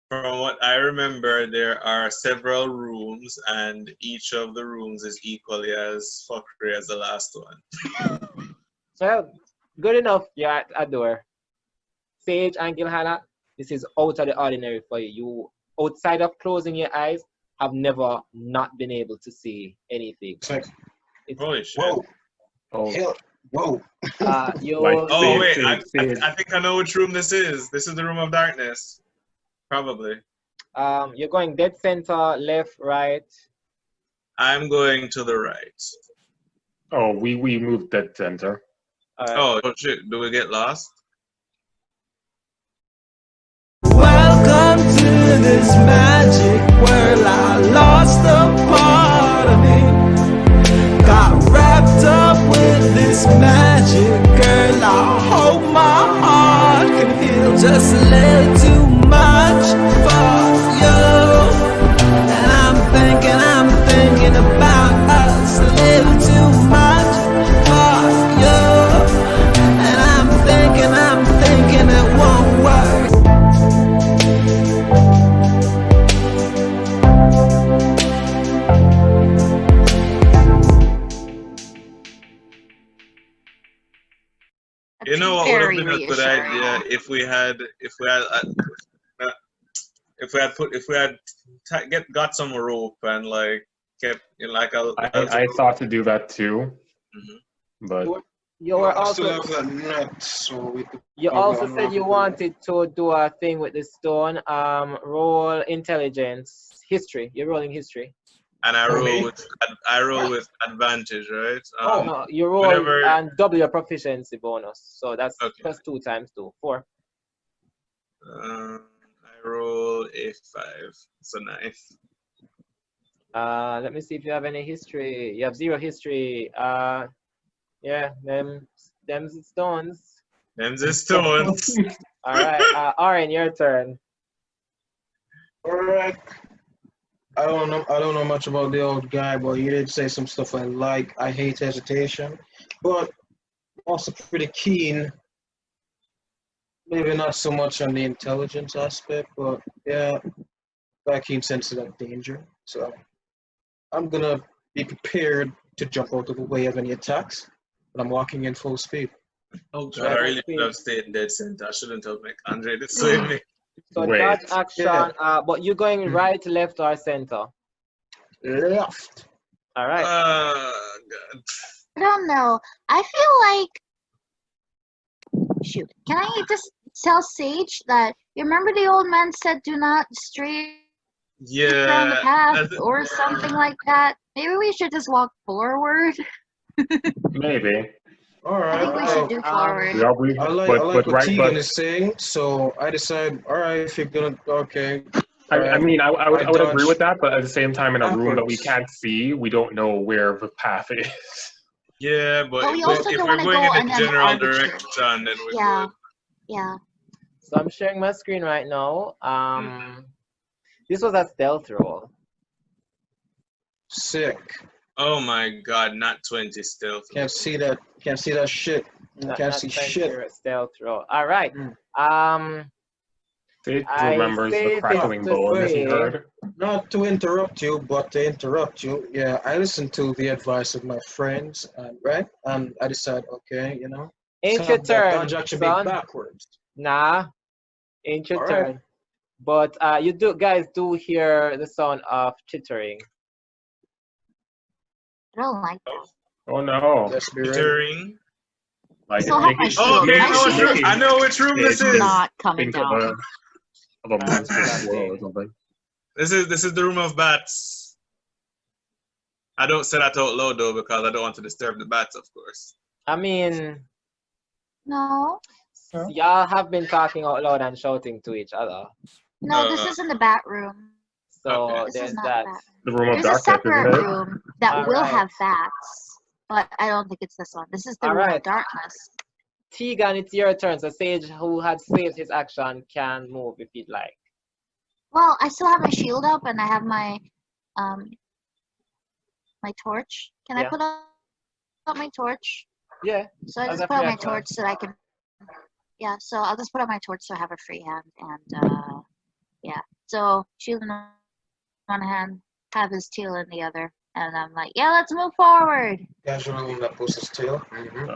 From what I remember, there are several rooms, and each of the rooms is equally as fuckery as the last one. Well, good enough. You're at a door. Sage and Gilhana, this is out of the ordinary for you. You, outside of closing your eyes, have never not been able to see anything. It's like, Holy shit. whoa, Oh, hell, whoa. You, Like, Oh, wait, Sage. I think I know which room this is. This is the room of darkness. Probably. you're going dead center, left, right. I'm going to the right. Oh, we moved dead center. Oh, shit. Do we get lost? Welcome to this magic world. I lost a part of me. Got wrapped up with this magic girl. I hope my heart can heal just a little too much for you. And I'm thinking about us a little too much for you. And I'm thinking it won't work. You know what would have been a good idea if we had got some rope and like kept like a. I thought to do that too, but You were I still also have that net, so we could you probably also said unlock you it. wanted to do a thing with the stone. Roll intelligence, history. You're rolling history. And I For roll me? with advantage, right? No, you roll whenever- and double your proficiency bonus. So that's Okay. plus 2 times 2, 4. I roll a 5. So nice. Let me see if you have any history. You have 0 history. Yeah, them stones. Them's the stones. All right, Oren, your turn. All right. I don't know much about the old guy, but he did say some stuff I like. I hate hesitation, but also pretty keen. Maybe not so much on the intelligence aspect, but yeah, very keen sense of that danger. So I'm gonna be prepared to jump out of the way of any attacks, but I'm walking in full speed. Oh god, I really should have stayed in dead center. I shouldn't have made Andre to save me. So Wait. that action, but you're going right, left, or center. Left. All right. God. I don't know. I feel like. Shoot. Can I just tell Sage that you remember the old man said do not stray around the Yeah. path or something like that? Maybe we should just walk forward. maybe. All I right. think we should do forward. Yeah, I like what Tegan is saying, so I decide. All right, if you're gonna, okay. I mean, I would agree dodge with that, but at the same time, in a room that we backwards. can't see, we don't know where the path is. Yeah, but But we if also we're don't wanna going go in and a then general arbitrary. direction, then we Yeah. could. Yeah. So I'm sharing my screen right now. This was a stealth roll. Sick. Oh my god, not 20 stealth. Can't see that. Can't see that shit. Can't see shit. Stealth roll. All right. Sage I remembers say the this crackling to bone that he say- heard. Not to interrupt you, but to interrupt you. Yeah, I listened to the advice of my friends, right? And I decide, okay, you know. Ain't so your that turn, dodge action be son. backwards. Nah, ain't your All turn. right. But you guys do hear the sound of chittering. I don't like that. Oh no! Let's be ready. Chittering. Like So how it's much Oh, okay, My shield- I know which room this Sage is. Not coming think of down. a monstrous swirl or something. This is the room of bats. I don't say that out loud though because I don't want to disturb the bats, of course. I mean, No. y'all have been talking out loud and shouting to each other. No, this isn't the bat room. So Okay. This there's is not that. the bat. The room of There's a darkness, separate isn't it? room that will Alright. have bats, but I don't think it's this one. This is the room Alright. of darkness. Tegan, it's your turn. So Sage, who had saved his action, can move if he'd like. Well, I still have my shield up and I have my my torch. Can I Yeah. put up my torch? Yeah. So I As just a put up free my action. torch so that I can. Yeah, so I'll just put up my torch so I have a free hand and Yeah. So shield in one hand, have his tail in the other, and I'm like, yeah, let's move forward. Casual that puts his tail. Mm-hmm.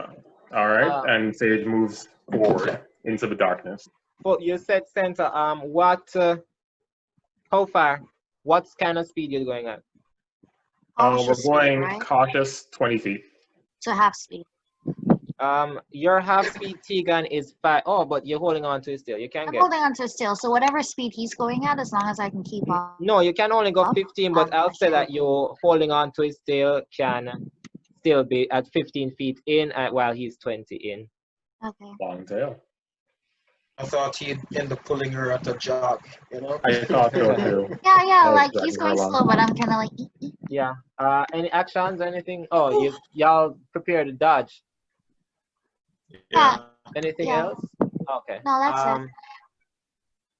All right, Uh, and Sage moves forward into the darkness. But you said center. How far? What kind of speed you're going at? We're Cautious speed, going right? cautious 20 feet. So half speed. Your half speed T-gun is 5. Oh, but you're holding on to it still. You can I'm get. holding on to his tail, so whatever speed he's going at, as long as I can keep up. No, you can only go 15, but I'll say that sure. you're holding on to his tail can still be at 15 feet in while he's 20 in. Okay. Long tail. I thought he'd end up pulling her at a jog, you know? I thought so too. Yeah, Oh, like dragging he's her going along. slow, but I'm kind of like, Yeah. Any actions, anything? Oh, y'all prepare to dodge. Yeah. Anything Yeah. else? Okay. No, that's it.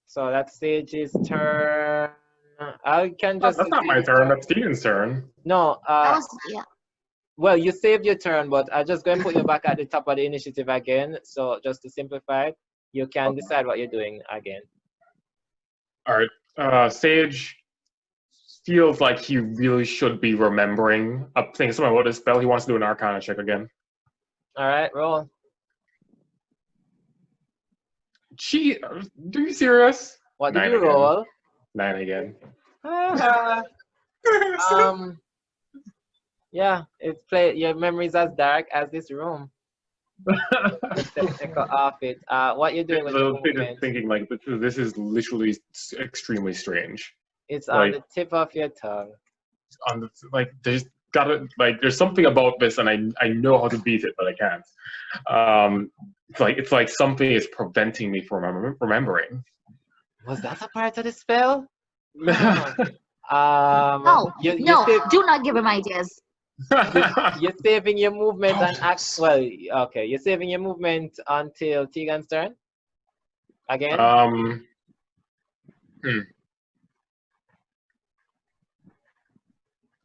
So that's Sage's turn. I can just. That's not my turn. That's Steven's turn. No. That was, yeah. Well, you saved your turn, but I'm just going to put you back at the top of the initiative again. So just to simplify it, you can decide what you're doing again. All right. Sage feels like he really should be remembering a thing. Something about this spell. He wants to do an Arcana check again. All right, roll. Do you serious? What did 9 you again. roll? 9 again. Yeah, your memory's as dark as this room. Take off it. What you're doing with your movement? Thinking like this is literally extremely strange. It's on the tip of your tongue. There's something about this, and I know how to beat it, but I can't. It's like something is preventing me from remembering. Was that a part of the spell? No, do not give him ideas. You're saving your movement and act. Well, okay, you're saving your movement until Tegan's turn. Again.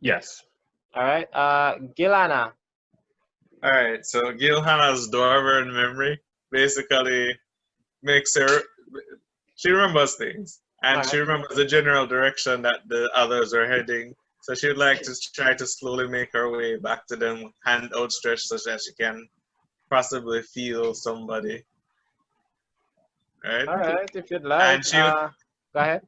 Yes. All right. Gilana. All right. So Gilhana's Dwarven memory basically makes her. She remembers things, and she remembers the general direction that the others are heading. So she would like to try to slowly make her way back to them, hand outstretched, so that she can possibly feel somebody. Right? All right, if you'd like. And go ahead.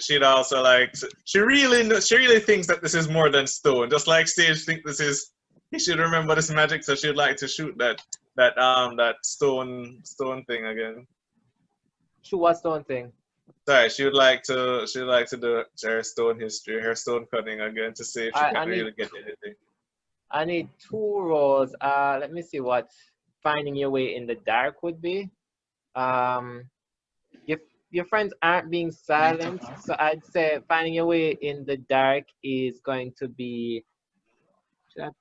She'd also like to, she really thinks that this is more than stone. Just like Sage think this is, he should remember this magic, so she'd like to shoot that stone thing again. Shoot what stone thing? Sorry, she would like to do her stone history, her stone cutting again to see if she can really get anything. I need 2 rolls. Let me see what finding your way in the dark would be. Your friends aren't being silent, so I'd say finding your way in the dark is going to be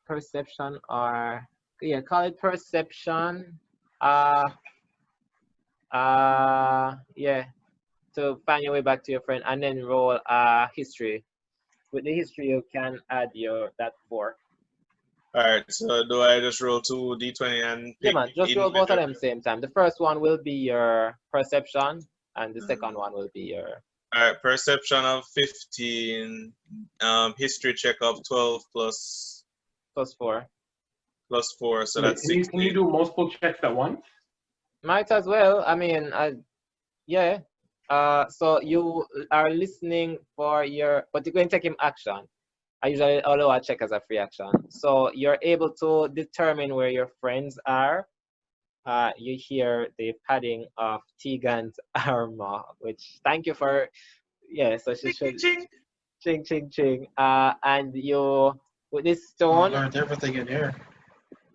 perception or call it perception. To find your way back to your friend, and then roll history. With the history, you can add that 4. All right, so do I just roll 2 d20 and yeah, man, just roll both of them same time. The first one will be your perception, and the second one will be your. All right, perception of 15, history check of 12 plus 4. Plus 4, so that's 16. Can you do multiple checks at once? Might as well. I mean, yeah. So you are listening for but you're going to take him action. I usually allow a check as a free action. So you're able to determine where your friends are. You hear the padding of Tegan's armor, which thank you for, so she should, ching, ching, ching. And you, with this stone. I learned everything in here.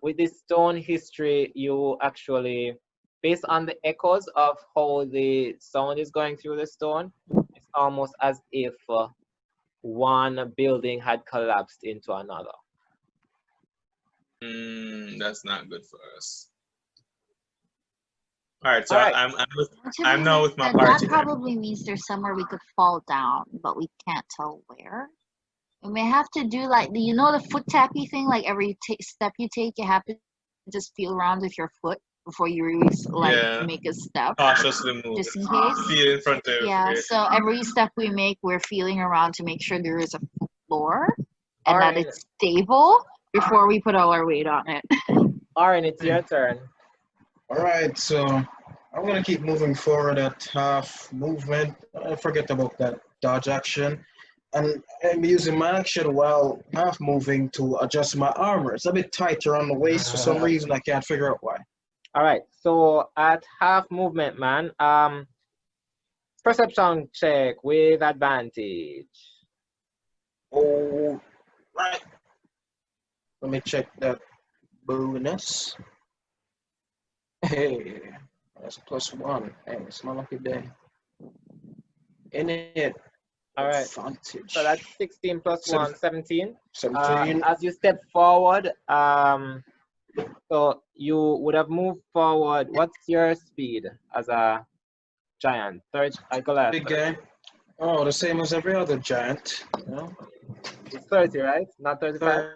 With this stone history, you actually, based on the echoes of how the sound is going through the stone, it's almost as if one building had collapsed into another. That's not good for us. All right, so I'm now with my party. That probably means there's somewhere we could fall down, but we can't tell where. We may have to do the foot tappy thing, like every step you take, you have to just feel around with your foot before you release, like Yeah. make a step, Cautiously move. just in case. Feel in front of your Yeah. face. So every step we make, we're feeling around to make sure there is a floor and that Alright. it's stable before we put all our weight on it. Aaron, it's your turn. All right, so I'm gonna keep moving forward at half movement. I forget about that dodge action, and I'm using my action while half moving to adjust my armor. It's a bit tighter on the waist for some reason. I can't figure out why. All right. So at half movement, man. Perception check with advantage. Oh, right. Let me check that bonus. Hey, that's +1. Hey, it's my lucky day. In it. All right. Advantage. So that's 16 plus 1, 17. 17. As you step forward, so you would have moved forward. What's your speed as a giant? I call that Big guy. Oh, the same as every other giant. You know? It's 30, right? Not 35?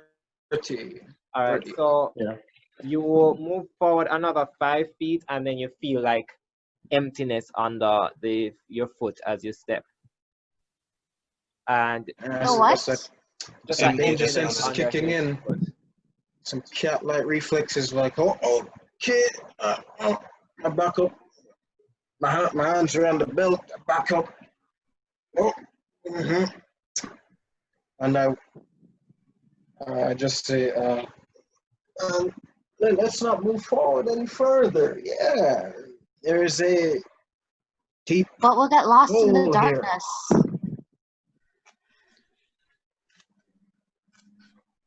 30. All right. 30. So Yeah. you move forward another 5 feet, and then you feel like emptiness under your foot as you step. And Oh, what? just Some like danger emptiness senses under kicking your in. foot. Some cat-like reflexes like, oh, kid, I back up. My hands around the belt, I back up. Oh, And I just say, let's not move forward any further. Yeah, there is a deep But we'll get lost in the hole here. darkness.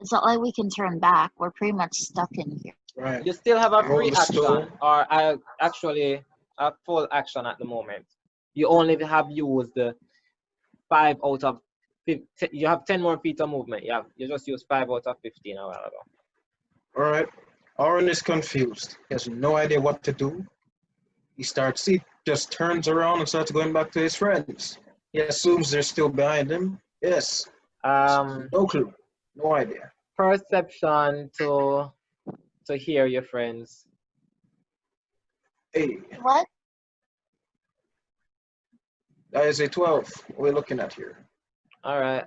It's not like we can turn back. We're pretty much stuck in here. Right. You still have a Roll free the action, stone. or actually a full action at the moment. You only have used the 5 out of 15. You have 10 more feet of movement. You just used 5 out of 15 a while ago. All right. Aaron is confused. He has no idea what to do. He just turns around and starts going back to his friends. He assumes they're still behind him. Yes. No clue. No idea. Perception to hear your friends. Hey, What? that is a 12. What are we looking at here? All right.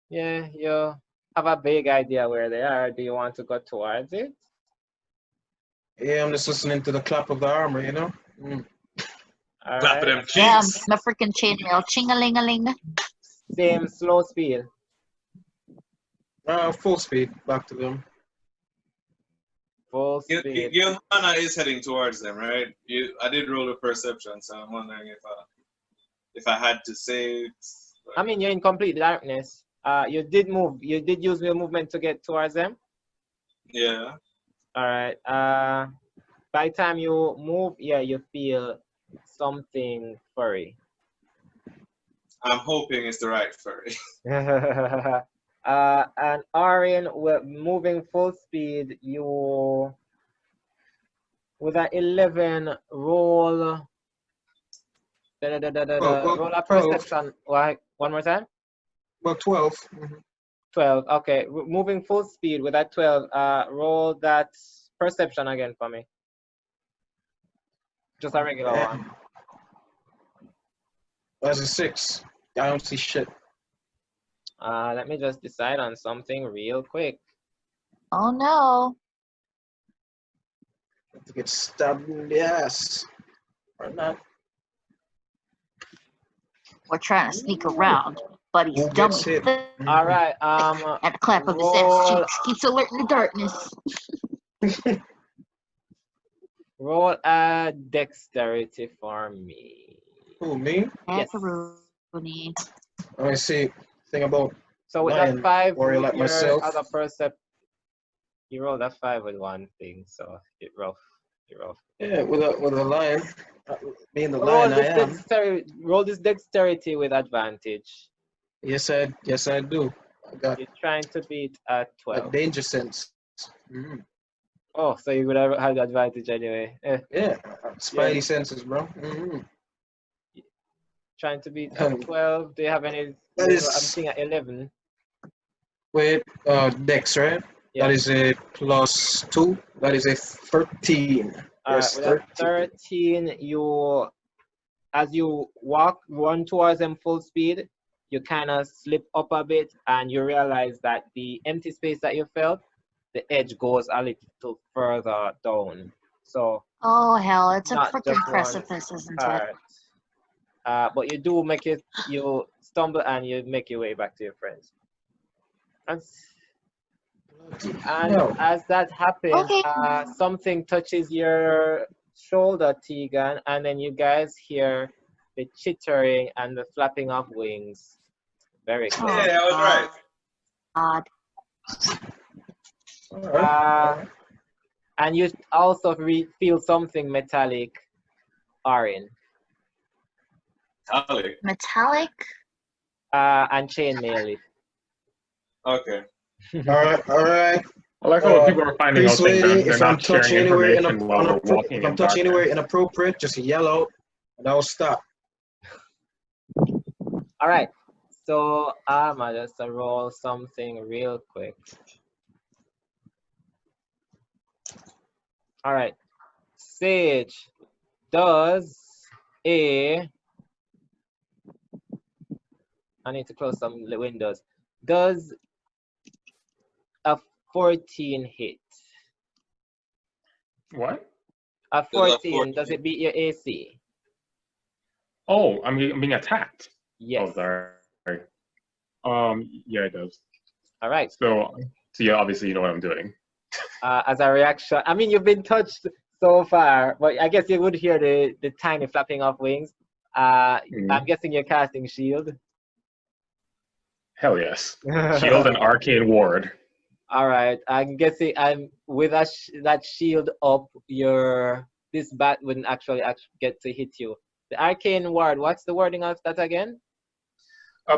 Yeah, you have a vague idea where they are. Do you want to go towards it? Yeah, I'm just listening to the clap of the armor, you know? All Clapping right. them Yeah, cheeks. the freaking chainmail. Ching-a-ling-a-ling. Same slow speed. Full speed, back to them. Full speed. Johanna is heading towards them, right? I did roll a perception, so I'm wondering if I had to say. I mean, you're in complete darkness. You did move. You did use your movement to get towards them. Yeah. All right. By the time you move, yeah, you feel something furry. I'm hoping it's the right furry. And Arian, we're moving full speed. You with an 11 roll. Roll a perception. Like one more time. Well, 12. 12. Okay. Moving full speed with that 12. Roll that perception again for me. Just a regular one. That's a 6. I don't see shit. Let me just decide on something real quick. Oh no. To get stabbed in the ass. Or not. We're trying to sneak around, but he's Who dumb gets as hit? fuck. All right. And a clap of his ass cheeks keeps alert in the darkness. Roll a dexterity for me. Who, me? Yes. Macaroni. Let me see. Thing about So with Mayan that 5, warrior like your myself. other percept, you rolled that 5 with one thing, so it's rough. Yeah, with a lion. Being the Roll lion I am. roll this dexterity with advantage. Yes, I do. I got You're trying to beat a a 12. danger sense. Mhm. Oh, so you would have had advantage anyway. Yeah, spidey senses, bro. Trying to beat a 12. Do you have any? That is- I'm seeing at 11. Wait, Dex, right? That is a +2. That is a 13. Yes, With a 13. 13, as you run towards them full speed, you kind of slip up a bit, and you realize that the empty space that you felt, the edge goes a little further down. So Oh hell, it's a not freaking just one precipice, isn't it? part. But you do make it, you stumble and you make your way back to your friends. And No. as that happens, Okay. something touches your shoulder, Tegan, and then you guys hear the chittering and the flapping of wings. Very Oh, close. Yeah, I was right. God. Alright. And you also feel something metallic, Orin, Tally. Metallic? and chainmail. Okay. Alright. I like how people are finding out Priest things lady, and they're if I'm not sharing touching anywhere information while we're walking if I'm in touching anywhere darkness. inappropriate, just yell out and I'll stop. All right. So I'm just roll something real quick. All right. Sage does a. I need to close some windows. Does a 14 hit? What? A Does a 14, does 14 it beat your AC? Oh, I'm being attacked. Yes. Oh, sorry. Yeah, it does. All right. So yeah, obviously you know what I'm doing. As a reaction, I mean, you've been touched so far, but I guess you would hear the tiny flapping of wings. I'm guessing you're casting shield. Hell yes. Shield and arcane ward. All right, I'm guessing I'm with that shield up, this bat wouldn't actually get to hit you. The arcane ward, what's the wording of that again?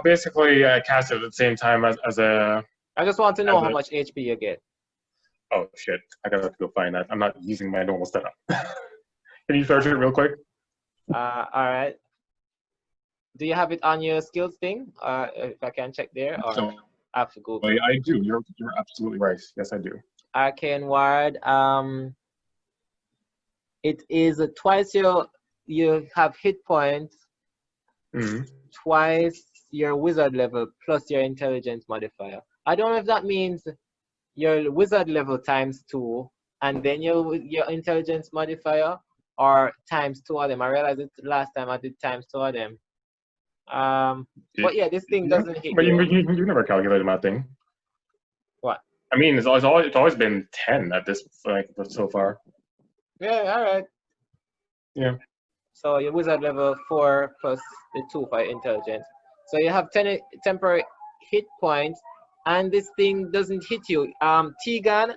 Basically, I cast it at the same time as a. I just want to know how much HP you get. Oh shit! I gotta go find that. I'm not using my normal setup. Can you search it real quick? All right. Do you have it on your skills thing? If I can check there, or So, I have to Google. I do. You're absolutely right. Yes, I do. Arcane ward. It is twice you have hit points, twice your wizard level plus your intelligence modifier. I don't know if that means your wizard level ×2 and then your intelligence modifier, or ×2 of them. I realized it last time I did ×2 of them. But yeah, this thing doesn't hit But you. you never calculated my thing. What? I mean, it's always been 10 at this so far. Yeah, all right. Yeah. So your wizard level 4 plus the 2 for intelligence. So you have 10 temporary hit points, and this thing doesn't hit you. Tegan,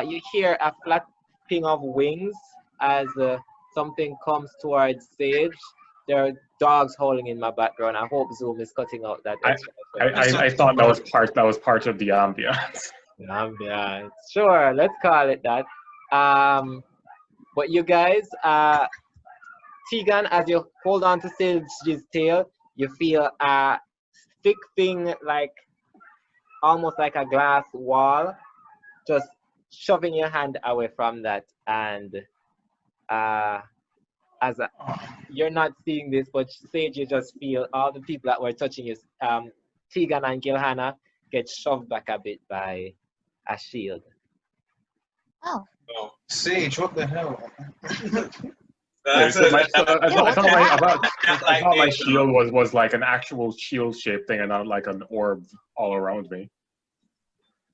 you hear a flapping of wings as something comes towards Sage. There are dogs howling in my background. I hope Zoom is cutting out that extra. I thought that was part of the ambiance. Ambiance. Sure, let's call it that. But you guys, Tegan, as you hold on to Sage's tail, you feel a thick thing, like almost like a glass wall, just shoving your hand away from that. And you're not seeing this, but Sage, you just feel all the people that were touching you, Tegan and Gilhana, get shoved back a bit by a shield. Oh. Sage, what the hell? I thought my shield was like an actual shield shaped thing and not like an orb all around me.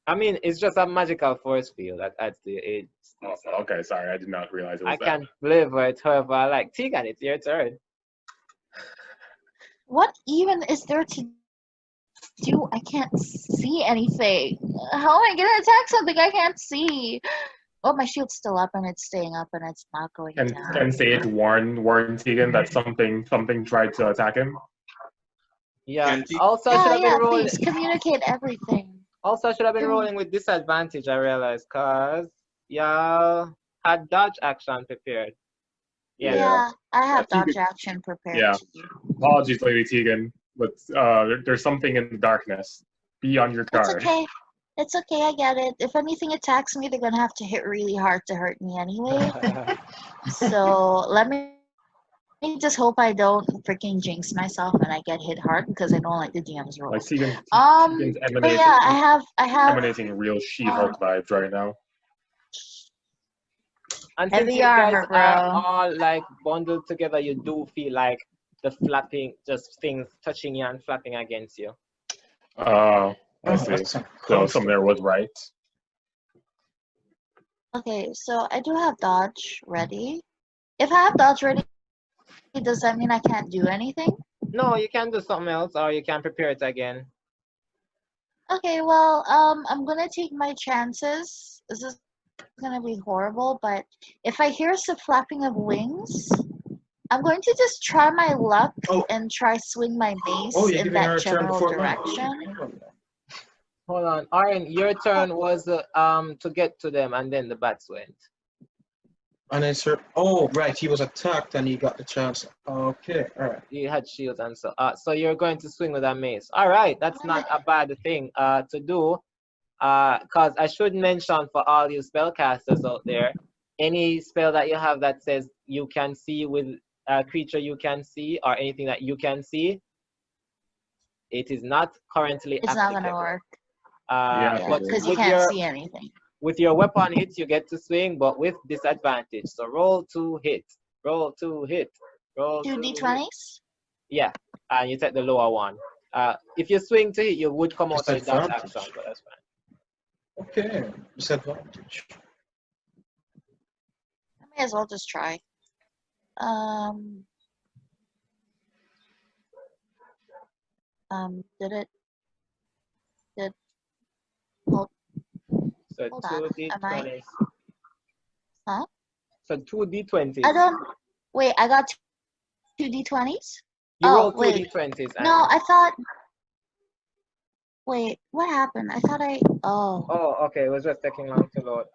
I mean, it's just a magical force field that adds to it. Oh, okay, sorry, I did not realize it was I can flavor it however I like. Tegan, it's your turn. What even is there to do? I can't see anything. How am I gonna attack something I can't see? Oh, my shield's still up and it's staying up and it's not going down. Can Sage warn Tegan that something tried to attack him? Yeah. Also, I should have been rolling. Please communicate everything. Also, I should have been rolling with disadvantage, I realized, because y'all had dodge action prepared. Yeah, I have dodge action prepared. Yeah. Apologies, Lady Tegan, but there's something in the darkness. Be on your guard. It's okay. It's okay, I get it. If anything attacks me, they're gonna have to hit really hard to hurt me anyway. So let me just hope I don't freaking jinx myself and I get hit hard because I don't like the DM's rules. Like Tegan's But yeah, I have emanating real She-Hulk vibes right now. And since heavy you guys armor, are bro. all like bundled together, you do feel like the flapping, just things touching you and flapping against you. I see. That's So some there was right. Okay, so I do have dodge ready. If I have dodge ready, does that mean I can't do anything? No, you can do something else, or you can prepare it again. Okay, well, I'm gonna take my chances. This is gonna be horrible, but if I hear some flapping of wings, I'm going to just try my luck and try swing my mace in that general direction. Hold on, Aaron, your turn was to get to them, and then the bats went. And then sir, oh right, he was attacked and he got the chance. Okay, all right. He had shields and so you're going to swing with that mace. All right, that's not a bad thing to do. Cause I should mention for all you spellcasters out there, any spell that you have that says you can see with a creature you can see or anything that you can see, it is not currently It's not gonna work. But because you can't see anything. With your weapon hits, you get to swing, but with disadvantage. So roll 2 hit. Roll 2 hit. Roll 2 d20s? Yeah, and you take the lower one. If you swing to hit, you would come out with that action, but that's fine. Okay, disadvantage. I may as well just try. So Hold 2 on. d20s. Huh? So 2 d20s. I don't. Wait, I got 2 d20s? You roll 2 wait. d20s. No, I thought. Wait, what happened? I thought I. Oh. Oh, okay. It was just taking long to load.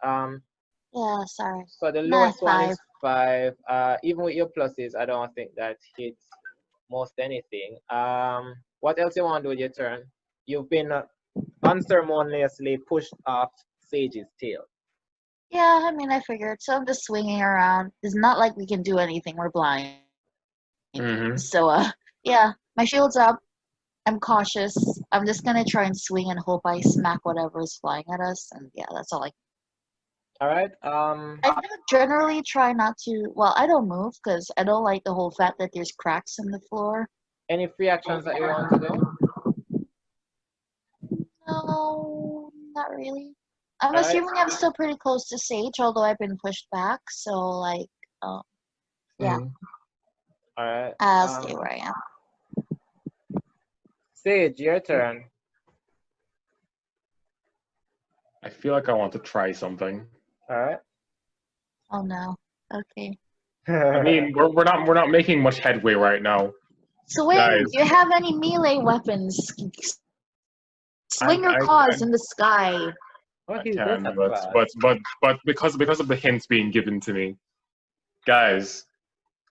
Yeah, sorry. So the lowest one is 5. Even with your pluses, I don't think that hits most anything. What else you want to do with your turn? You've been unceremoniously pushed off Sage's tail. Yeah, I mean, I figured. So I'm just swinging around. It's not like we can do anything. We're blind. So, yeah, my shield's up. I'm cautious. I'm just gonna try and swing and hope I smack whatever is flying at us. And yeah, that's all I. All right. I do generally try not to. Well, I don't move because I don't like the whole fact that there's cracks in the floor. Any free actions that you want to do? No, not really. I'm assuming I'm still pretty close to Sage, although I've been pushed back. So, like, yeah. All right. I'll stay where I am. Sage, your turn. I feel like I want to try something. All right. Oh no. Okay. I mean, we're not making much headway right now. Swing. Guys. Do you have any melee weapons? Swing your claws in the sky. I can, but because of the hints being given to me, guys,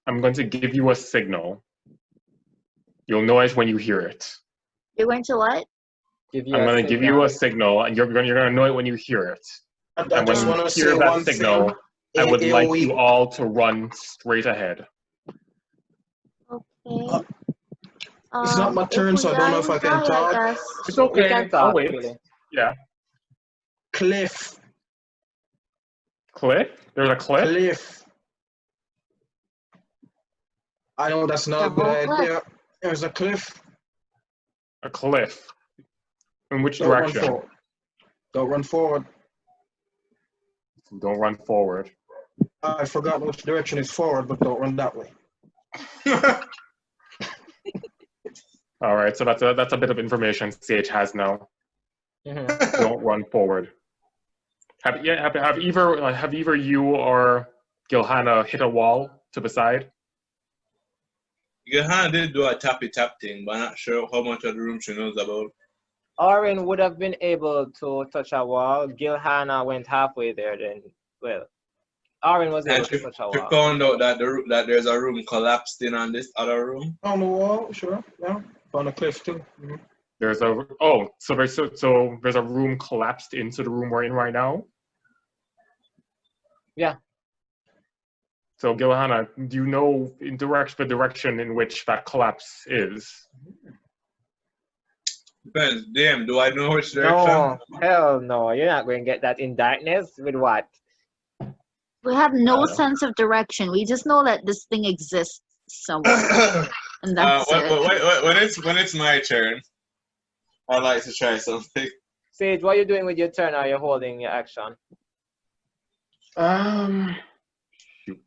I'm going to give you a signal. You'll know it when you hear it. You're going to what? I'm going to give you a signal, and you're going to know it when you hear it. I just want to say that one signal, thing. I would like you all to run straight ahead. Okay. It's not my turn, so I don't know if I can talk. It's okay. We can talk, wait. really. Yeah. Cliff. Cliff? There's a cliff? Cliff. I know that's not a good idea. There's a cliff. A cliff. In which direction? Don't run forward. Don't run forward. I forgot which direction is forward, but don't run that way. All right, so that's a bit of information Sage has now. Don't run forward. Have either you or Gilhana hit a wall to the side? Gilhana did do a tappy tap thing, but I'm not sure how much of the room she knows about. Oren would have been able to touch a wall. Gilhana went halfway there. Then, well, Oren was able to touch a wall. She found out that that there's a room collapsed in on this other room. On the wall, sure. Yeah. On the cliff too. There's a so there's a room collapsed into the room we're in right now. Yeah. So Gilhana, do you know the direction in which that collapse is? Depends. Damn, do I know which direction? No, hell no. You're not going to get that in darkness with what? We have no sense of direction. We just know that this thing exists somewhere, and that's it. When it's my turn, I'd like to try something. Sage, what are you doing with your turn? Are you holding your action? Shoot.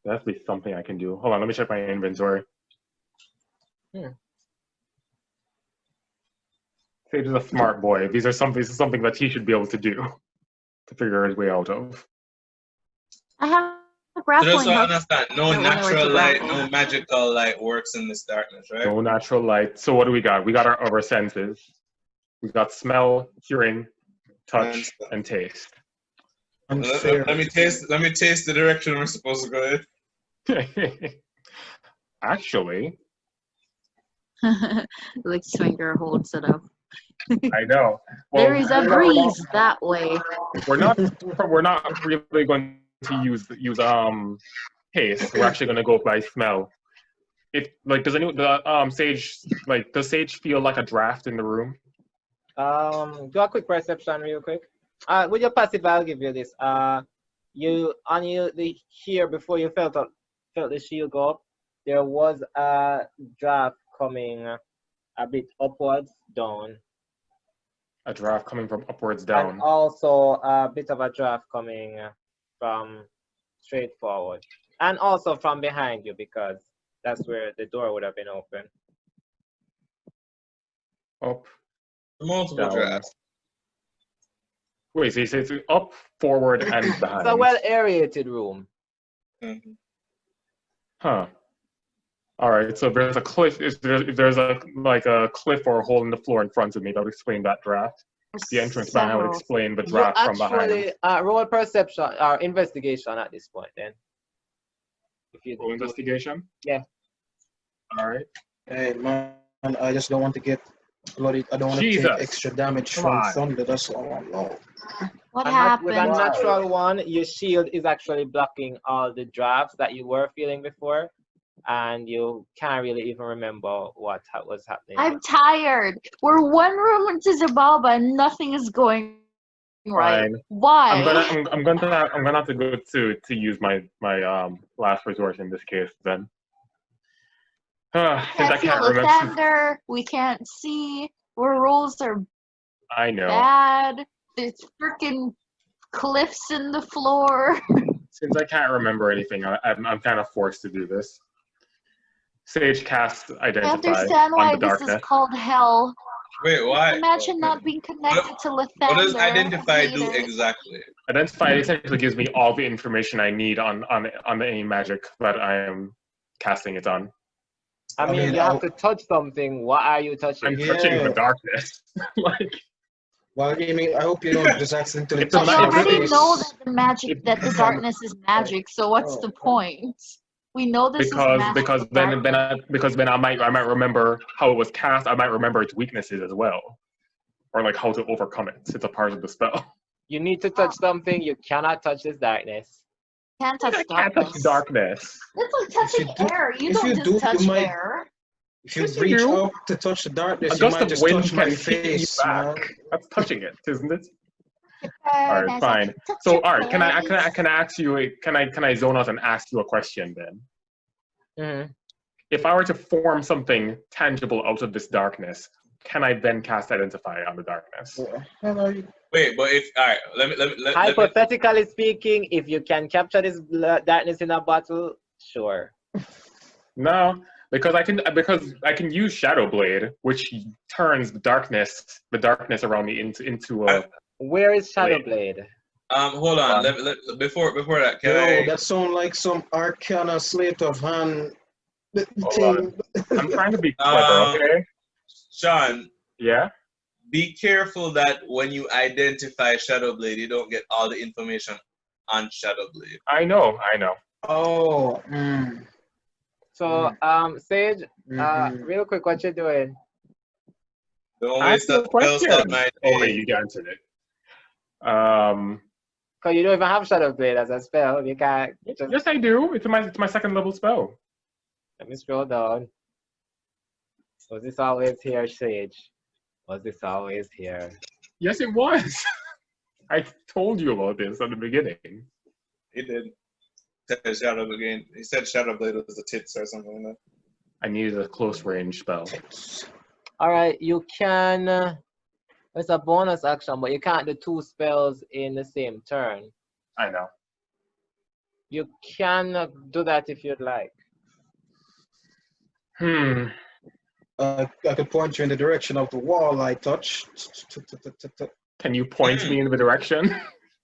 That has to be something I can do. Hold on, let me check my inventory. Sage is a smart boy. This is something that he should be able to do to figure his way out of. I have a grappling So just so I hook. understand, no natural light, no magical light works in this darkness, right? No natural light. So what do we got? We got our other senses. We got smell, hearing, touch, and taste. Let me taste the direction we're supposed to go in. Actually, like Swinger holds it up. I know. Well, there is a breeze that way. We're not really going to use taste. We're actually going to go by smell. Does Sage feel like a draft in the room? Do a quick perception real quick. With your passive, I'll give you this. Here before you felt the shield go up, there was a draft coming a bit upwards down. A draft coming from upwards down. And also a bit of a draft coming from straight forward. And also from behind you, because that's where the door would have been open. Up. Multiple drafts. Wait, so you say it's up, forward, and behind. It's a well-aerated room. Mm-hmm. Huh. All right, so there's a cliff. If there's a cliff or a hole in the floor in front of me, that would explain that draft. The entrance behind would explain the draft from behind. Roll perception or investigation at this point, then. If you roll investigation? Yeah. All right. Hey man, I just don't want to get bloody. I don't want to take extra damage from thunder. That's all I know. What happened? With a natural one, your shield is actually blocking all the drafts that you were feeling before, and you can't really even remember what was happening. I'm tired. We're one room into Xibabla and nothing is going right. Fine. Why? I'm gonna have to go to use my last resort in this case then. I can't feel the thunder. We can't see. Our rolls are I know. bad. There's freaking cliffs in the floor. Since I can't remember anything, I'm kind of forced to do this. Sage cast identify. I understand why this darkness. is called hell. Wait, why? Imagine not being connected to Lathander. What does identify do exactly? Identify essentially gives me all the information I need on any magic that I am casting it on. I mean, you have to touch something. What are you touching? I'm touching the darkness. Well, I mean, I hope you don't just accidentally touch it. You already know that the darkness is magic. So what's the point? We know this is magic. Because then I might remember how it was cast. I might remember its weaknesses as well, or like how to overcome it. It's a part of the spell. You need to touch something. You cannot touch this darkness. Can't touch darkness. It's like touching air. You don't just touch air. If you reach up to touch the darkness, you might just touch my face. That's touching it, isn't it? All right, fine. So, all right, can I ask you? Can I zone out and ask you a question then? Mm-hmm. If I were to form something tangible out of this darkness, can I then cast Identify on the darkness? Wait, but if all right, let me. Hypothetically speaking, if you can capture this darkness in a bottle, sure. No, because I can use Shadow Blade, which turns the darkness around me into a. Where is Shadow Blade? Hold on. Before that, that sound like some Arcana Slate of Hand thing. I'm trying to be clever, okay? Sean. Yeah? Be careful that when you identify Shadow Blade, you don't get all the information on Shadow Blade. I know. Oh. So, Sage, real quick, what you doing? Don't Ask waste the that spell slot, question. my Oh, wait, G. you answered it. Because you don't even have Shadow Blade as a spell. You can't just... Yes, I do. It's my second level spell. Let me scroll down. Was this always here, Sage? Was this always here? Yes, it was. I told you about this at the beginning. He did. Said Shadow Blade. He said Shadow Blade was the tits or something like that. I needed a close range spell. All right, you can. It's a bonus action, but you can't do 2 spells in the same turn. I know. You can do that if you'd like. I could point you in the direction of the wall I touched. Can you point me in the direction?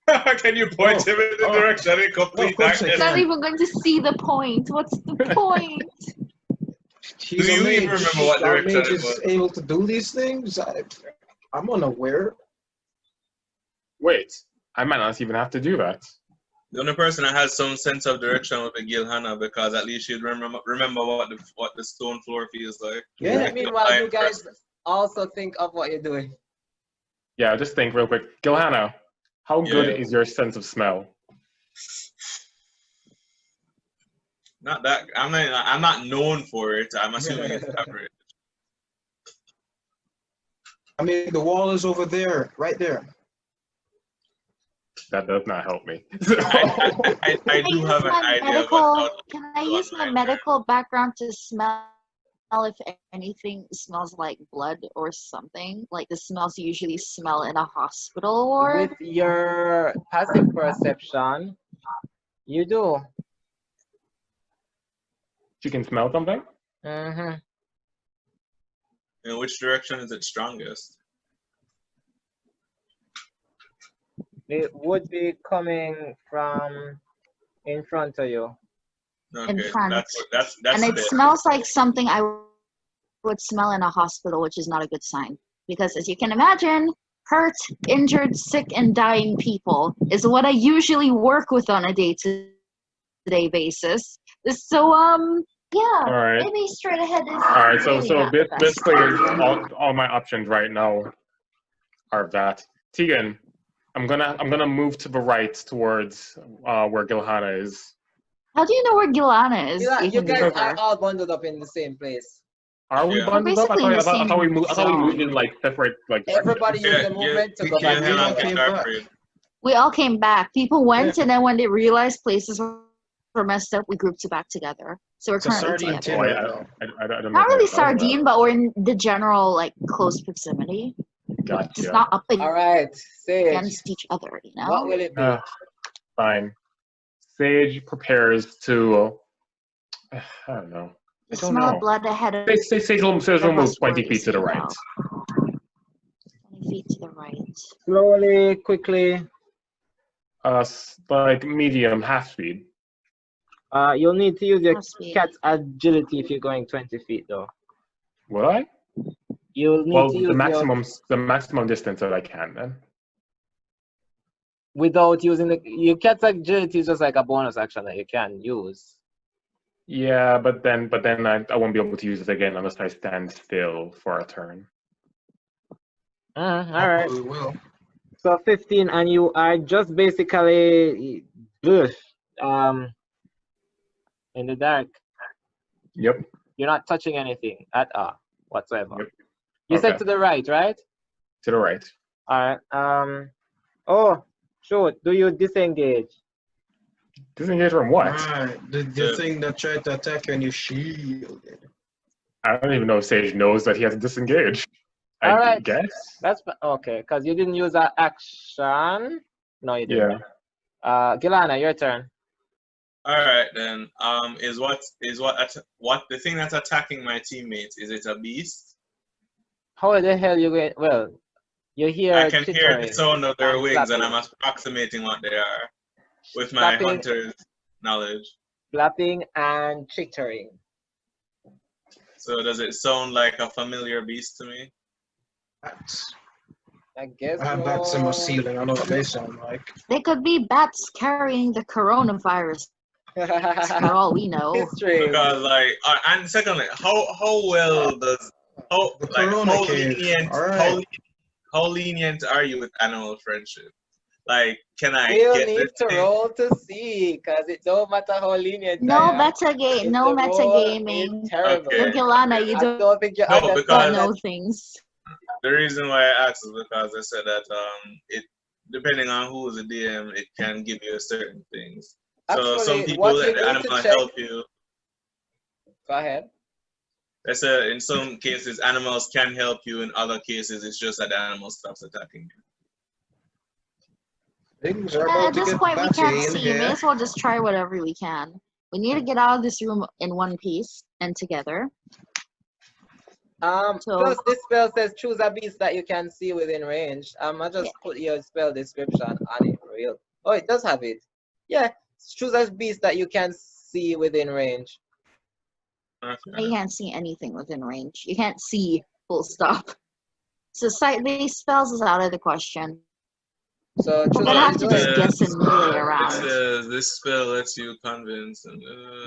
Can you point him in the direction in complete darkness? I'm not even going to see the point. What's the point? He's Do you a even mage. remember what A direction mage it is was? able to do these things. I'm unaware. Wait, I might not even have to do that. The only person that has some sense of direction would be Gilhana, because at least she'd remember what the stone floor feels like. Yeah. Meanwhile, you guys also think of what you're doing. Yeah, just think real quick. Gilhana, how good Yeah. is your sense of smell? Not that I'm not known for it. I'm assuming it's average. I mean, the wall is over there, right there. That does not help me. I do have an idea of what. Can I use my medical background to smell if anything smells like blood or something? Like the smells you usually smell in a hospital ward? With your passive perception, you do. You can smell something? Mm-hmm. In which direction is it strongest? It would be coming from in front of you. Okay, In front. That's And it it. smells like something I would smell in a hospital, which is not a good sign. Because as you can imagine, hurt, injured, sick, and dying people is what I usually work with on a day-to-day basis. So, yeah, All right. maybe straight ahead is All right, so really not the best basically option. all my options right now are that. Tegan, I'm gonna move to the right towards where Gilhana is. How do you know where Gilana is? You guys are all bundled up in the same place. Are we Yeah. bundled up? I We're basically in the thought we same moved. I thought we moved zone. in like separate like. Everybody use the movement to go back. Gilhana came and back. Darkbreed. We all came back. People went, and then when they realized places were messed up, we grouped back together. So we're It's a currently sardine together. tin Oh, right now. I don't know. Not if I really thought of that. sardine, but we're in the general like close proximity. It's Gotcha. not up All right, Sage. against each other, you know. What will it be? Fine. Sage prepares to. I don't know. I don't Smell know. blood ahead of Sage will move 20 feet to the right. 20 feet to the right. Slowly, quickly. Like medium, half speed. You'll need to use your Half speed. cat's agility if you're going 20 feet, though. Will I? You'll need Well, to use the maximum distance that I can then. without using your cat's agility is just like a bonus action that you can use. Yeah, but then I won't be able to use it again unless I stand still for a turn. All right. Probably will. So 15, and you are just basically in the dark. Yep. You're not touching anything at all whatsoever. Yep. You said Okay. to the right, right? To the right. All right. Oh, shoot. Do you disengage? Disengage from what? Right. The thing that tried to attack you and you shielded. I don't even know if Sage knows that he has to disengage. I Alright. guess. That's okay, because you didn't use that action. No, you didn't. Yeah. Gilana, your turn. All right then. Is what the thing that's attacking my teammates? Is it a beast? How the hell you going? Well, you hear I can hear chittering the sound of their and wings, and flapping. I'm approximating what they are with my Flapping. hunter's knowledge. Flapping and chittering. So does it sound like a familiar beast to me? Bats. I guess. I have bats in my ceiling. I know what they sound like. They could be bats carrying the coronavirus, for all we know. History. Because and secondly, how well does The Corona cave. All right. how lenient are you with animal friendship? Like, can I You get need this to thing? roll to see, because it don't matter how lenient No I am. metagame. If No the roll metagaming. is terrible. Okay. Gilana, you I don't don't think you No, understand because- know that. things. The reason why I asked is because I said that it depending on who's the DM, it can give you certain things. So some Actually, people what let you the need to animal check. help you. Go ahead. I said in some cases animals can help you. In other cases, it's just that the animal stops attacking you. Things are about At to this get point, we batty can't in see. May here. as well just try whatever we can. We need to get out of this room in one piece and together. So- Plus this spell says choose a beast that you can see within range. I just Yeah. put your spell description on it real. Oh, it does have it. Yeah, choose a beast that you can see within range. Okay. You can't see anything within range. You can't see, full stop. So sight-based spells is out of the question. So We're choose gonna have what to you're just doing. guess and melee It around. says this spell lets you convince. And,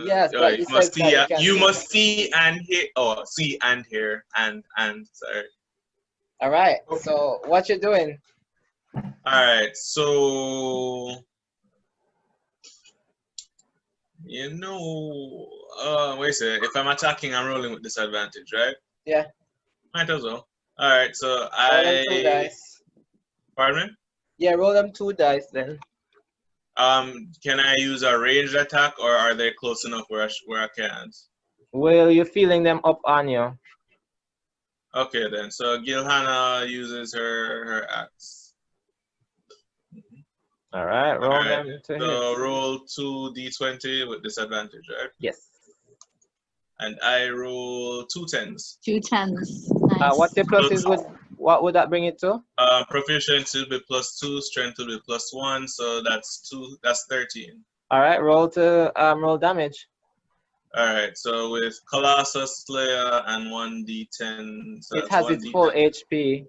Yes, oh, but you it must says that see. you can You see. must see and hear. Oh, see and hear and sorry. All right. So what you doing? All right. So wait a second. If I'm attacking, I'm rolling with disadvantage, right? Yeah. Might as well. All right. So Roll them 2 dice. Pardon me. Yeah, roll them 2 dice then. Can I use a ranged attack, or are they close enough where I can't? Well, you're feeling them up on you. Okay then. So Gilhana uses her axe. All right, roll All right. them to So hit. roll 2d20 with disadvantage, right? Yes. And I roll 2 10s. 2 10s. Nice. What the plus is what would that bring it to? Proficiency will be +2, strength will be +1, so that's 13. All right, roll to roll damage. All right, so with Colossus Slayer and 1d10, so It has its full HP.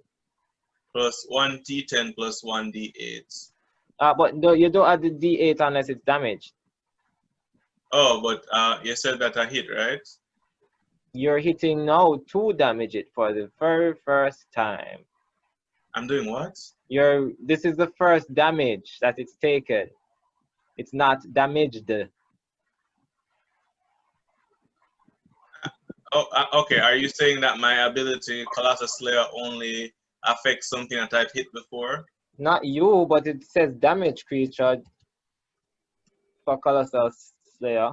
plus 1d10 plus 1d8. But no, you don't add the D8 unless it's damaged. Oh, but you said that I hit, right? You're hitting now to damage it for the very first time. I'm doing what? This is the first damage that it's taken. It's not damaged. Oh, okay. Are you saying that my ability, Colossus Slayer, only affects something that I've hit before? Not you, but it says damage creature for Colossal Slayer.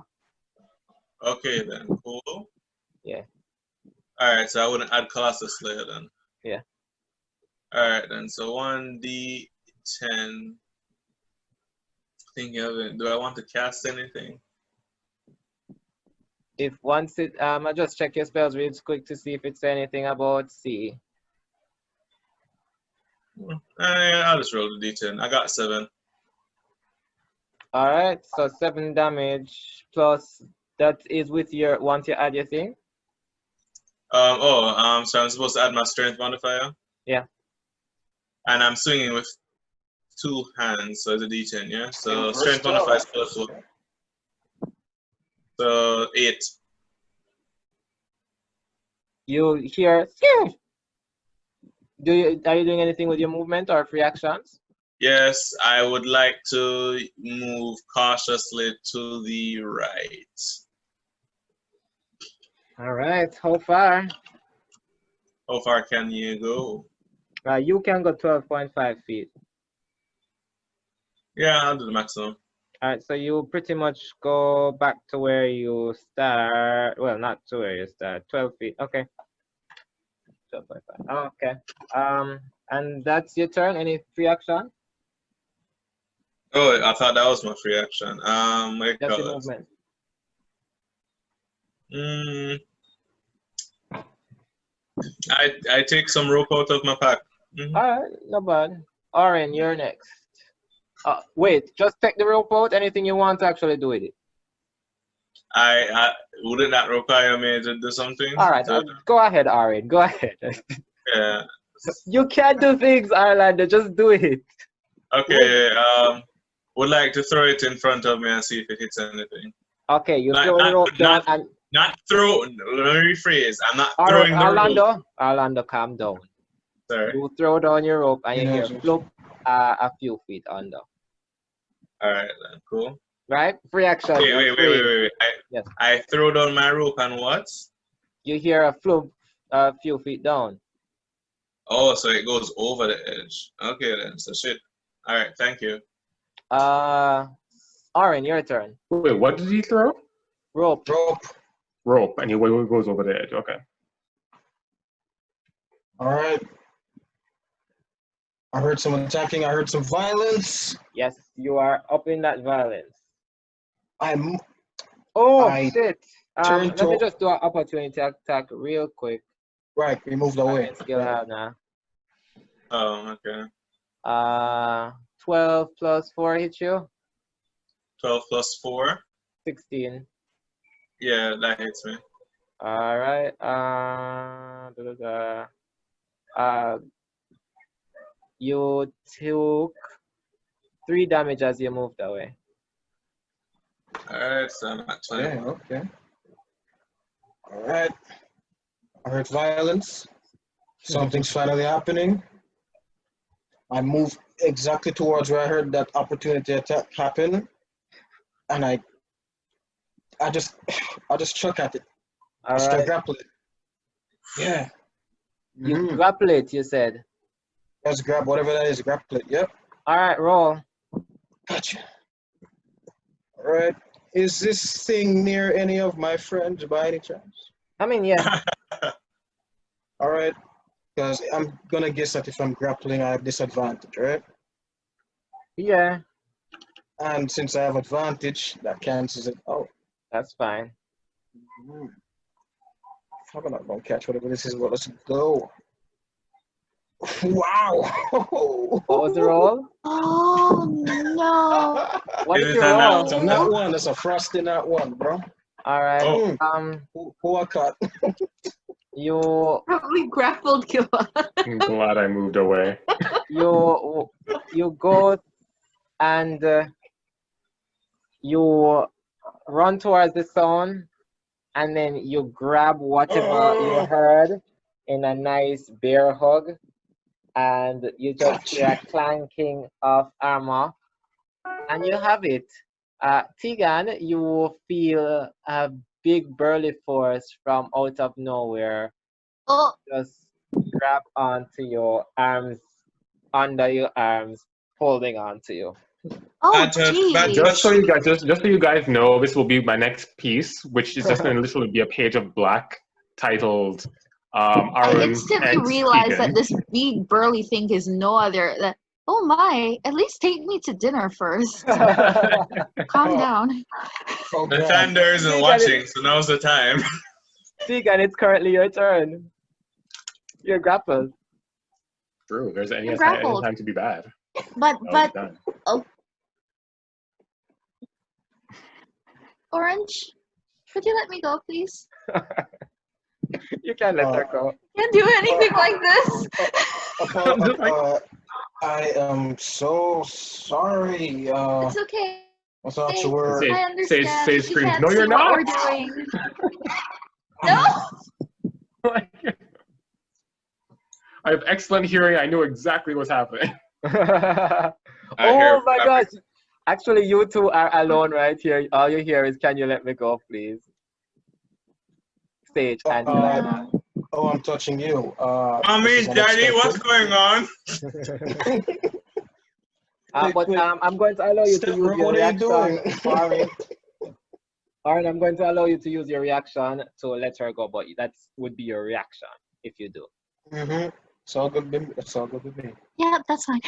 Okay, then. Cool. Yeah. All right, so I wouldn't add Colossus Slayer then. Yeah. All right, then. So 1d10. Thinking of it. Do I want to cast anything? If once it, I just check your spells real quick to see if it's anything about C. Yeah, I'll just roll the d10. I got 7. All right, so 7 damage plus that is with your once you add your thing. So I'm supposed to add my strength modifier. Yeah. And I'm swinging with 2 hands, so it's a d10, yeah. So First strength up. modifier is +1. So 8. You hear. Are you doing anything with your movement or free actions? Yes, I would like to move cautiously to the right. All right, how far? How far can you go? You can go 12.5 feet. Yeah, I'll do the maximum. All right, so you pretty much go back to where you start. Well, not to where you start. 12 feet. Okay. 12.5. Okay. And that's your turn. Any free action? Oh, I thought that was my free action. Wait, That's your movement. I take some rope out of my pack. All right, not bad. Oren, you're next. Wait, just take the rope out. Anything you want to actually do with it. I wouldn't that require me to do something? All right, go ahead, Oren. Go ahead. Yeah. You can't do things, Islander. Just do it. Okay. Would like to throw it in front of me and see if it hits anything. Okay, you Not- throw the not- rope down not- and Not throw. Let me rephrase. I'm not All throwing right, the rope. Orlando, calm down. Sorry. You throw down your rope and you Yeah, hear just- flop a few feet under. All right then. Cool. Right? Free action. Wait, you're wait, wait, free. wait, wait. Yes. I throw down my rope and what? You hear a flop a few feet down. Oh, so it goes over the edge. Okay then. So shit. All right. Thank you. Oren, your turn. Wait, what did he throw? Rope. Rope. Rope, and he goes over the edge. Okay. All right. I heard some attacking. I heard some violence. Yes, you are up in that violence. I'm Oh, I shit. turn Let me to- just do an opportunity attack real quick. right. We moved away. Against Gilhana. Oh, okay. 12 plus 4 hit you. 12 plus 4. 16. Yeah, that hits me. All right. You took 3 damage as you moved away. All right, so I'm at 20. Yeah. Okay. All right. I heard violence. Something's finally happening. I move exactly towards where I heard that opportunity attack happen, and I just chuck at it. All I start right. grapple it. Yeah. You Mhm. grapple it, you said. Just grab whatever that is, grapple it. Yep. All right, roll. Gotcha. All right. Is this thing near any of my friends by any chance? I mean, yeah. All right. Because I'm gonna guess that if I'm grappling, I have disadvantage, right? Yeah, And since I have advantage, that cancels it out. that's fine. I'm not gonna catch whatever this is. Well, let's go. Wow. What was the roll? Oh no! What Is did it you a roll? So not one. That's a frosty not one, bro. All right. Oh. Who I caught? You Probably grappled Killa. I'm glad I moved away. you go and you run towards the sound, and then you grab whatever you heard in a nice bear hug, and you just hear a clanking of armor, and you have it. Tegan, you feel a big burly force from out of nowhere Oh, just grab onto your arms, under your arms, holding onto you. oh, Badger, geez. Just so you guys know, this will be my next piece, which is just going to literally be a page of black titled I Aaron instantly and realized Tegan. that this big burly thing is no other. That oh my! At least take me to dinner first. Calm down. Oh, The God. thunder isn't You got watching, so now's the time. Tegan, it's currently your turn. You're grappled. True, there's any You're time grappled. to be bad. But That was done. Orange, could you let me go, please? You can't let her go. Can't do anything like this. I am so sorry. It's okay. I thought you were. Say- I understand. say You screams, can't "No, you're see what we're not!" doing. No. I have excellent hearing. I knew exactly what's happening. I Oh hear my fabric. gosh. Actually, you two are alone right here. All you hear is, "Can you let me go, please?" Sage and Oh, I'm touching you. Mommy, this is Daddy, what's unexpected. going on? but I'm going to allow you to Step, use bro, your what are you reaction. doing? Alright, I'm going to allow you to use your reaction to let her go, but that would be your reaction if you do. Mm-hmm. It's all good. It's all good with me. Yeah, that's fine.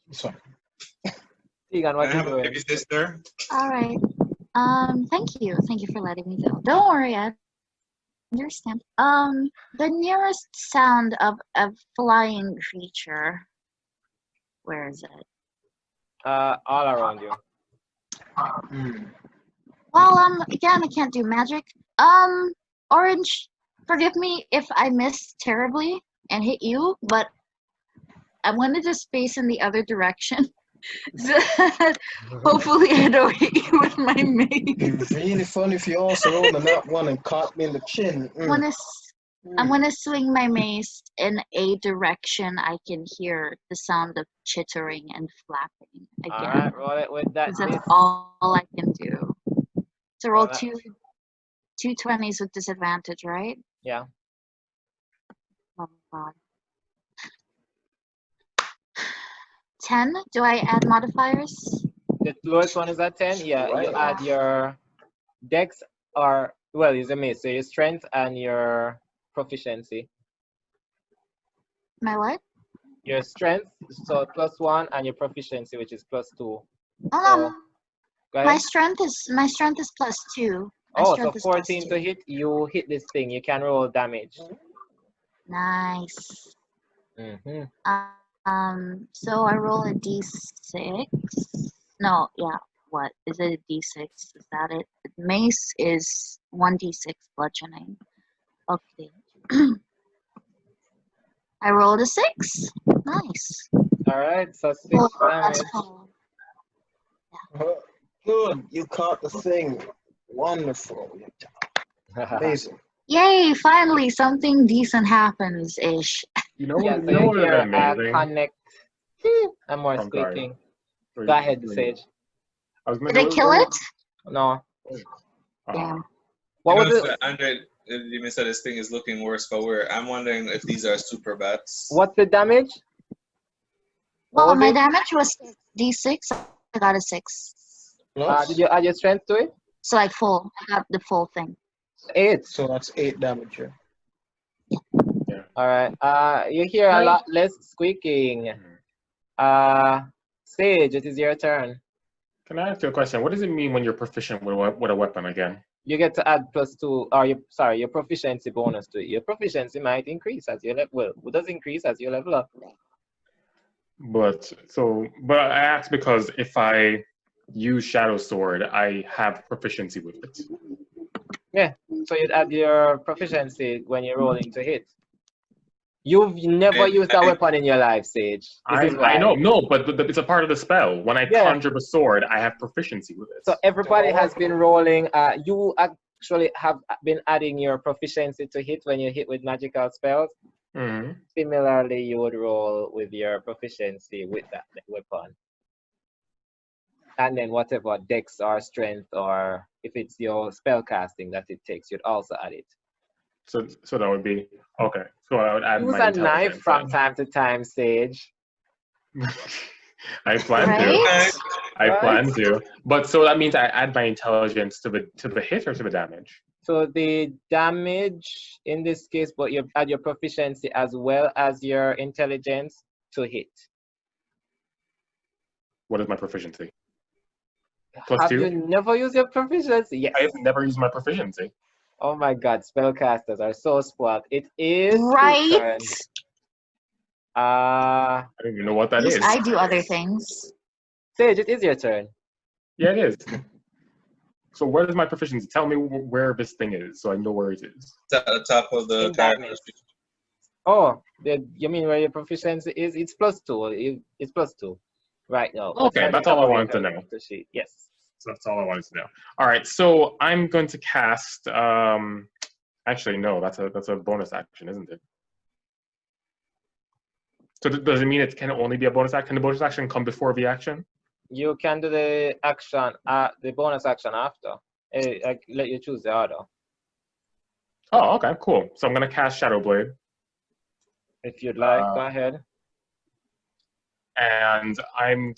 It's fine. Tegan, I what you have a doing? baby sister. All right. Thank you. Thank you for letting me go. Don't worry, I understand. The nearest sound of a flying creature. Where is it? All around you. Well, again, I can't do magic. Orange, forgive me if I miss terribly and hit you, but I'm gonna just face in the other direction. Hopefully I don't hit you with my mace. It'd be really funny if you also rolled a nat one and caught me in the chin. I'm gonna swing my mace in a direction I can hear the sound of chittering and flapping again. Alright, roll it with that. 'Cause that's all I can do. So roll Alright. two 20s with disadvantage, right? Yeah. Oh god. 10? Do I add modifiers? The lowest one is at 10. Yeah, you Right. add your dex or, well, it's a mace. So your strength and your proficiency. My what? Your strength, so +1, and your proficiency, which is +2. Oh So, no, go my ahead. strength is +2. My Oh, so strength is 14 to +2. hit. You hit this thing. You can roll damage. Nice. Mm-hmm. So I roll a d6. No, yeah. What is it? A d6? Is that it? The mace is 1d6 bludgeoning. Okay. I rolled a 6. Nice. All right, so 6 Well, damage. that's cool. Good, you caught the thing. Wonderful. Amazing. Yay! Finally, something decent happens ish. You know, Yeah, you so know you what would hear have been amazing? connect and more I'm sorry. squeaking. Go ahead, Sage. I was Did I kill it? No. Damn. What You was know, it? Andre, you said this thing is looking worse for wear. I'm wondering if these are super bats. What's the damage? What Well, was my it? damage was d6. I got a 6. Plus, Did you add your strength to it? So like full. I got the full thing. 8. so that's 8 damage. Yeah. All right. You hear a lot less squeaking. Sage, it is your turn. Can I ask you a question? What does it mean when you're proficient with a weapon again? You get to add +2, or your proficiency bonus to it. Your proficiency might increase as you level. Well, it does increase as you level up. But I asked because if I use Shadow Sword, I have proficiency with it. Yeah. So you'd add your proficiency when you're rolling to hit. You've never used that weapon in your life, Sage. I know, no, but it's a part of the spell. When I conjure the sword, I have proficiency with it. So everybody has been rolling. You actually have been adding your proficiency to hit when you hit with magical spells. Mm-hmm. Similarly, you would roll with your proficiency with that weapon. And then whatever dex or strength, or if it's your spell casting that it takes, you'd also add it. So that would be okay. So I would add Use my a knife from time to time, Sage. I plan Right? to. I plan to. But so that means I add my intelligence to the hit or to the damage. So the damage in this case, but you add your proficiency as well as your intelligence to hit. What is my proficiency? Have +2? you never used your proficiency? Yes. I have never used my proficiency. Oh my God, spellcasters are so spoiled. It is Right? his turn. I don't even know what that is. I do other things. Sage, it is your turn. Yeah, it is. So where is my proficiency? Tell me where this thing is, so I know where it is. It's at the top of the character. Oh, you mean where your proficiency is? It's +2. It's +2 right now. Okay, that's all I wanted to know. Yes. So that's all I wanted to know. All right, so I'm going to cast. Actually, no, that's a bonus action, isn't it? So does it mean it can only be a bonus action? Can the bonus action come before the action? You can do the action, the bonus action after. I let you choose the order. Oh, okay, cool. So I'm going to cast Shadow Blade. If you'd like, go ahead. And I'm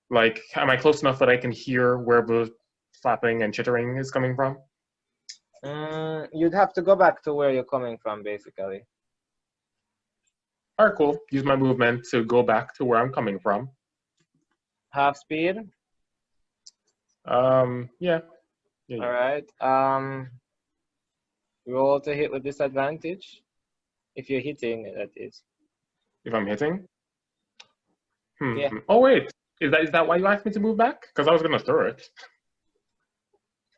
like, am I close enough that I can hear where the flapping and chittering is coming from? You'd have to go back to where you're coming from, basically. All right, cool. Use my movement to go back to where I'm coming from. Half speed? Yeah. All right. Roll to hit with disadvantage. If you're hitting, that is. If I'm hitting? Yeah. Oh, wait. Is that why you asked me to move back? Because I was going to throw it.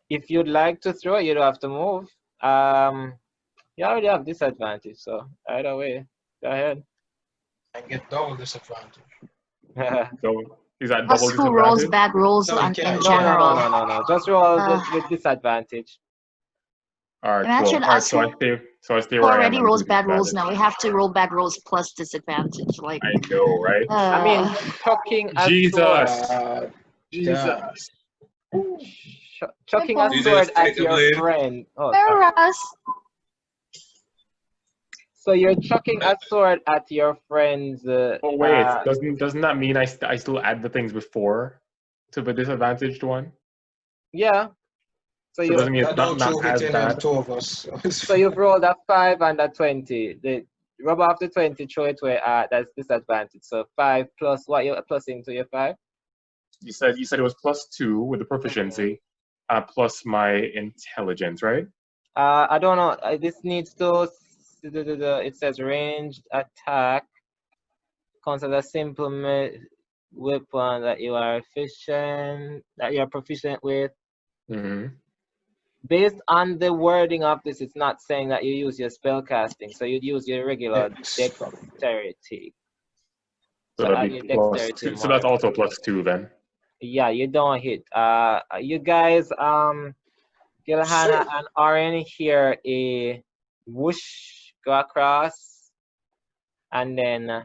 If you'd like to throw it, you'd have to move. You already have disadvantage, so either way, go ahead. And get double disadvantage. So Is that Plus, double who rolls disadvantage? bad rolls No, you in can't. general? No. Just roll Uh, with disadvantage. All right, cool. Imagine All right, us so who I stay where I am already and rolls do bad rolls. disadvantage. Now we have to roll bad rolls plus disadvantage. Like, I know, right? I mean, uh, chucking a Jesus. sword. Jesus. Chucking a Do you sword just take at the your blade? friend. Oh, sorry. Whereas, So you're chucking a sword at your friend's. Oh wait, doesn't that mean I still add the things before to the disadvantaged one? Yeah. So So it you. doesn't mean I it's don't not two as hitting them bad. two of us. So you've rolled a 5 and a 20. Rub off the 20, throw it where that's disadvantage. So 5 plus what you're plussing to your 5? You said it was +2 with the proficiency, plus my intelligence, right? I don't know. This needs to. It says ranged attack counts as a simple weapon that you're proficient with. Mm-hmm. Based on the wording of this, it's not saying that you use your spell casting, so you'd use your regular dexterity. So that'd be +2. So that's also +2 then. Yeah, you don't hit. You guys, Gilhana and Oren hear a whoosh go across, and then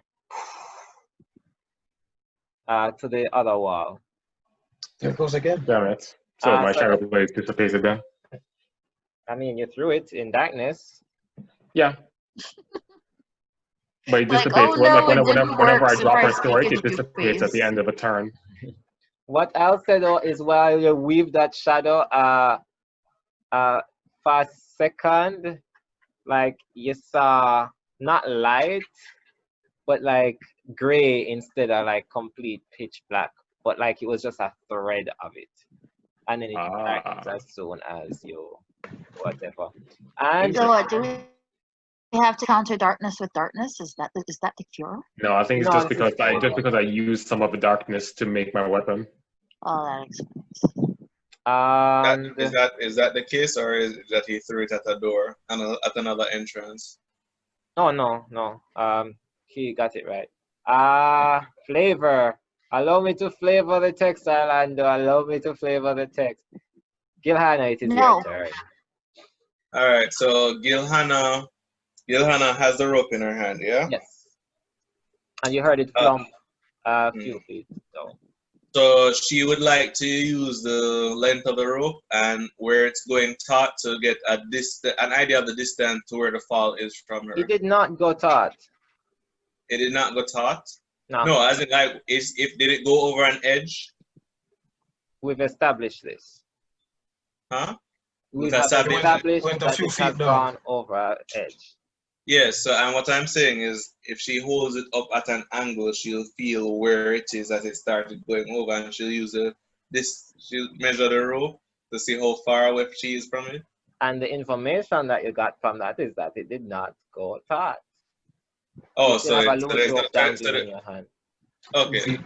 to the other wall. There it goes again. Damn it. So my so shadow blade dissipated then. I mean, you threw it in darkness. Yeah. But it like, dissipates. oh no, it whenever didn't work. I drop or Surprise, store it, kick it in your dissipates at the face. end of a turn. What I'll say though is while you weave that shadow, for a second, like you saw not light, but like gray instead of like complete pitch black, but like it was just a thread of it, and then it darkens as soon as you whatever. And So what, do we have to counter darkness with darkness? Is that the cure? No, I think it's No, just this is because I used some of the darkness to make my weapon. Oh, that explains. Is that the case, or is it that he threw it at a door and at another entrance? No. He got it right. Flavor. Allow me to flavor the text, Orlando. Allow me to flavor the text. Gilhana, it is your turn. All right, so Gilhana has the rope in her hand, yeah? Yes. And you heard it flump a few feet down. So she would like to use the length of the rope and where it's going taut to get an idea of the distance to where the fall is from her. It did not go taut. It did not go taut? No, as in like, did it go over an edge? We've established this. Huh? We've established that it has gone over an edge. Yes, so and what I'm saying is if she holds it up at an angle, she'll feel where it is as it started going over, and she'll use she'll measure the rope to see how far away she is from it. And the information that you got from that is that it did not go taut. Oh, so have a loose rope dangling in your hand. Okay.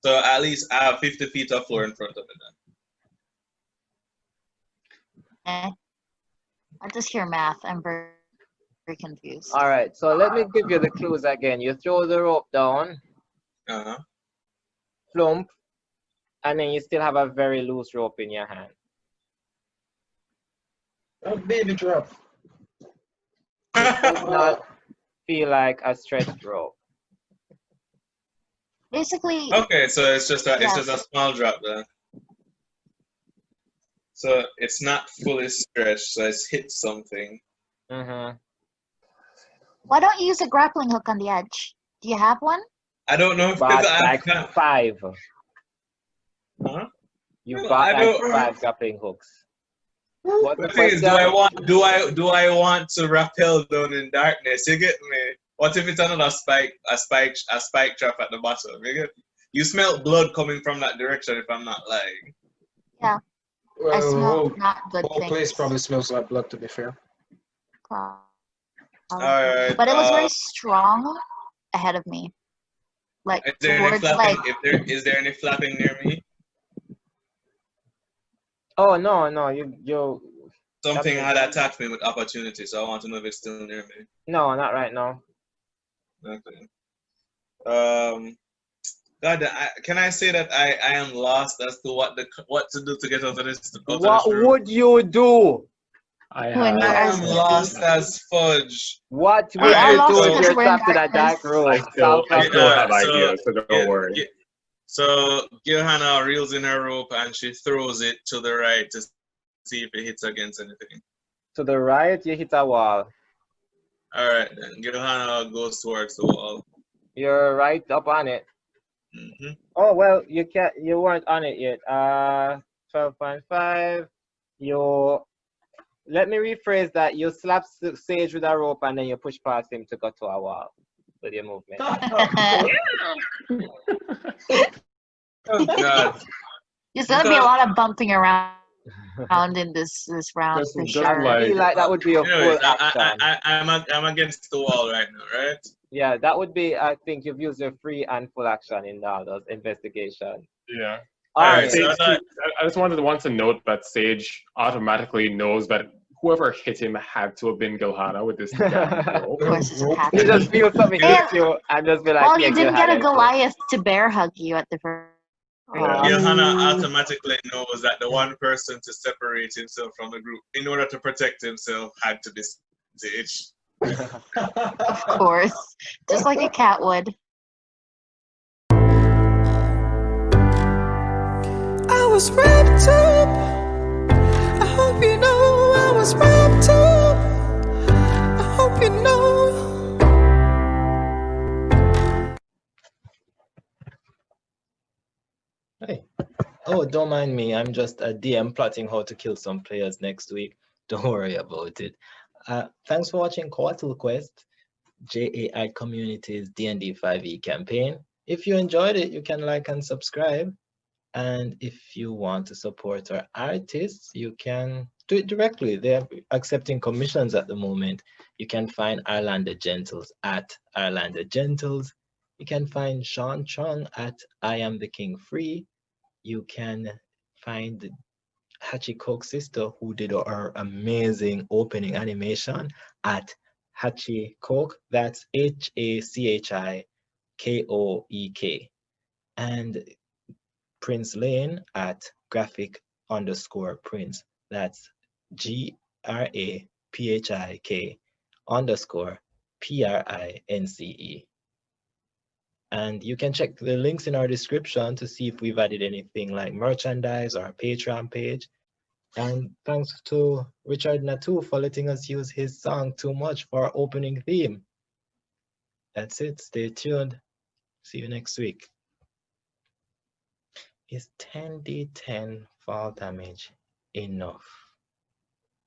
So at least I have 50 feet of floor in front of it then. I just hear math. I'm very confused. All right, so let me give you the clues again. You throw the rope down, flump, and then you still have a very loose rope in your hand. A baby drop. It does not feel like a stretched rope. Basically. Okay, so it's just a small drop then. So it's not fully stretched, so it's hit something. Mm-hmm. Why don't you use a grappling hook on the edge? Do you have one? I don't know if bought like 5. Huh? You bought like 5 grappling hooks. What the thing is, do I want to rappel down in darkness? You get me? What if it's another spike trap at the bottom? You get me? You smell blood coming from that direction if I'm not lying. Yeah. Well, I smell not good whole things. place probably smells like blood, to be fair. Alright. But it was very strong ahead of me. Like, is there any flapping? Is there any flapping near me? Oh no, you. Something had attacked me with opportunity, so I want to know if it's still near me. No, not right now. Okay. God, can I say that I am lost as to what to do to get out of this What room? would you do? When you I are am lost as fudge. What We would are you lost do if because you're we're in trapped in a dark darkness. room? I still have So ideas, so don't worry. So Johanna reels in her rope and she throws it to the right to see if it hits against anything. To the right, you hit a wall. All right, then Johanna goes towards the wall. You're right up on it. Mm-hmm. Oh well, you weren't on it yet. 12.5. Let me rephrase that. You slap Sage with a rope and then you push past him to go to a wall with your movement. Oh God! There's gonna be a lot of bumping around in this round Just- for just sure. I feel like that would be a Anyways, full action. I'm against the wall right now, right? Yeah, that would be. I think you've used your free and full action in all those investigations. Yeah. Alright, Sage, so I just want to note that Sage automatically knows that whoever hit him had to have been Gilhana with this damn rope. Of course, it's a You pattern. just feel something hit you and just be like, Well, yeah, you didn't Gil get a had it. Goliath to bear hug you at the very Johanna automatically knows that the one person to separate himself from the group in order to protect himself had to be Sage. Of course, just like a cat would. I was wrapped up. I hope you know I was wrapped up. I hope you know. Hey. Oh, don't mind me. I'm just a DM plotting how to kill some players next week. Don't worry about it. Thanks for watching Couatl Quest, JAI Community's D&D 5e campaign. If you enjoyed it, you can like and subscribe. And if you want to support our artists, you can do it directly. They're accepting commissions at the moment. You can find Irlander Gentles at Irlander Gentles. You can find Sean Chung at I Am the King Free. You can find Hachi Coke's sister, who did our amazing opening animation, at Hachi Coke. That's HACHIKOEK. And Prince Lane at graphic_Prince. That's GRAPHIK_PRINCE. And you can check the links in our description to see if we've added anything like merchandise or a Patreon page. And thanks to Richard Natu for letting us use his song Too Much for our opening theme. That's it. Stay tuned. See you next week. Is 10d10 fall damage enough?